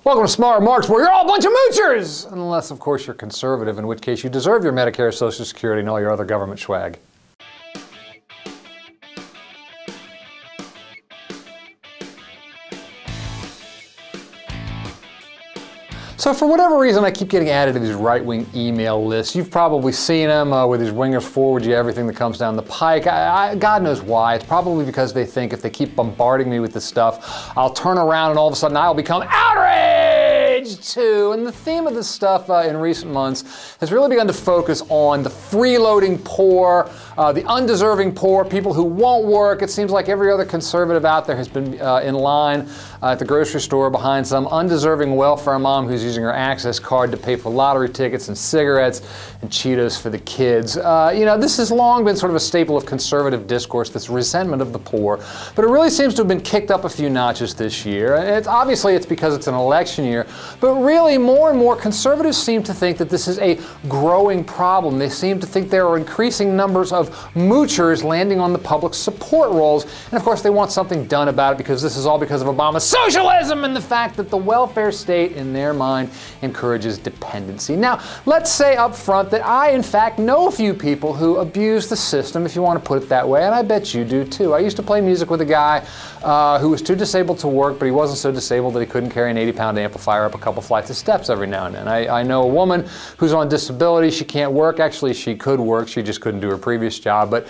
Welcome to Smart Remarks, where you're all a bunch of moochers! Unless, of course, you're conservative, in which case you deserve your Medicare, Social Security, and all your other government swag. So for whatever reason, I keep getting added to these right-wing email lists. You've probably seen them where these wingers forward you everything that comes down the pike. God knows why. It's probably because they think if they keep bombarding me with this stuff, I'll turn around and all of a sudden I'll become outraged too. And the theme of this stuff in recent months has really begun to focus on the freeloading poor, the undeserving poor, people who won't work. It seems like every other conservative out there has been in line at the grocery store behind some undeserving welfare mom who's using her access card to pay for lottery tickets and cigarettes and Cheetos for the kids. You know, this has long been sort of a staple of conservative discourse, this resentment of the poor, but it really seems to have been kicked up a few notches this year. Obviously it's because it's an election year, but really more and more conservatives seem to think that this is a growing problem. They seem to think there are increasing numbers of moochers landing on the public support rolls, and of course they want something done about it because this is all because of Obama's socialism and the fact that the welfare state, in their mind, encourages dependency. Now, let's say up front that I, in fact, know a few people who abuse the system, if you want to put it that way, and I bet you do too. I used to play music with a guy who was too disabled to work, but he wasn't so disabled that he couldn't carry an 80-pound amplifier up a couple flights of steps every now and then. I know a woman who's on disability. She can't work. Actually, she could work. She just couldn't do her previous job. But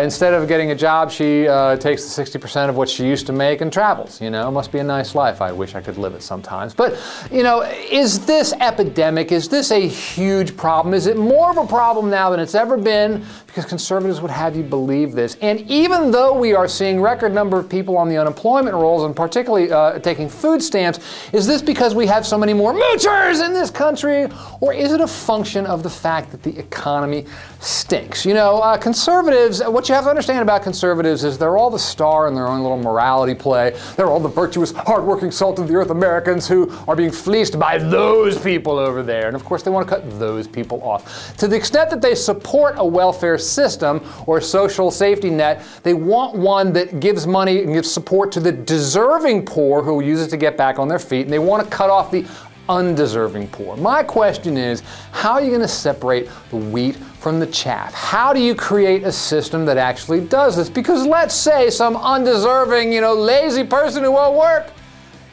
instead of getting a job, she takes the 60% of what she used to make and travels. You know, it must be a nice life. I wish I could live it sometimes. But, you know, is this epidemic, is this a huge problem? Is it more of a problem now than it's ever been? Because conservatives would have you believe this. And even though we are seeing record number of people on the unemployment rolls, and particularly taking food stamps, is this because we have so many more moochers in this country? Or is it a function of the fact that the economy stinks? You know, conservatives, what you have to understand about conservatives is they're all the star in their own little morality play. They're all the virtuous, hardworking, salt-of-the-earth Americans who are being fleeced by those people over there. And of course, they want to cut those people off. To the extent that they support a welfare system or a social safety net, they want one that gives money and gives support to the deserving poor who will use it to get back on their feet, and they want to cut off the undeserving poor. My question is, how are you going to separate the wheat from the chaff? How do you create a system that actually does this? Because let's say some undeserving, lazy person who won't work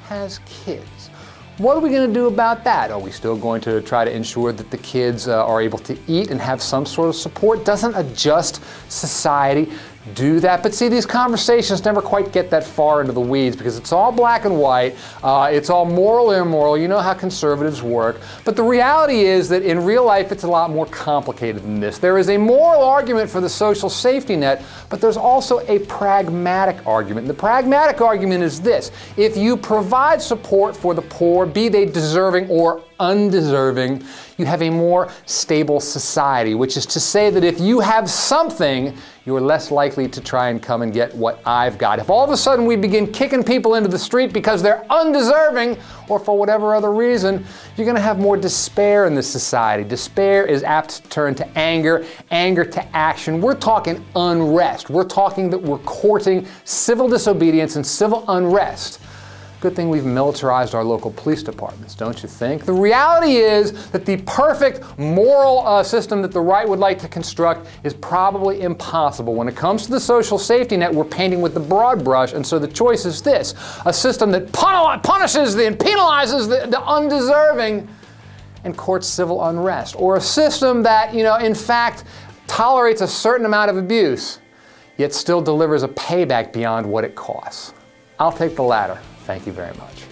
has kids. What are we going to do about that? Are we still going to try to ensure that the kids are able to eat and have some sort of support? Doesn't a just society do that? But see, these conversations never quite get that far into the weeds because it's all black and white. It's all moral, immoral. You know how conservatives work. But the reality is that in real life, it's a lot more complicated than this. There is a moral argument for the social safety net, but there's also a pragmatic argument. And the pragmatic argument is this: if you provide support for the poor, be they deserving or undeserving, you have a more stable society, which is to say that if you have something, you're less likely to try and come and get what I've got. If all of a sudden we begin kicking people into the street because they're undeserving or for whatever other reason, you're going to have more despair in this society. Despair is apt to turn to anger, anger to action. We're talking unrest. We're talking that we're courting civil disobedience and civil unrest. Good thing we've militarized our local police departments, don't you think? The reality is that the perfect moral system that the right would like to construct is probably impossible. When it comes to the social safety net, we're painting with the broad brush, and so the choice is this: a system that punishes and penalizes the undeserving and courts civil unrest, or a system that, in fact, tolerates a certain amount of abuse, yet still delivers a payback beyond what it costs. I'll take the latter. Thank you very much.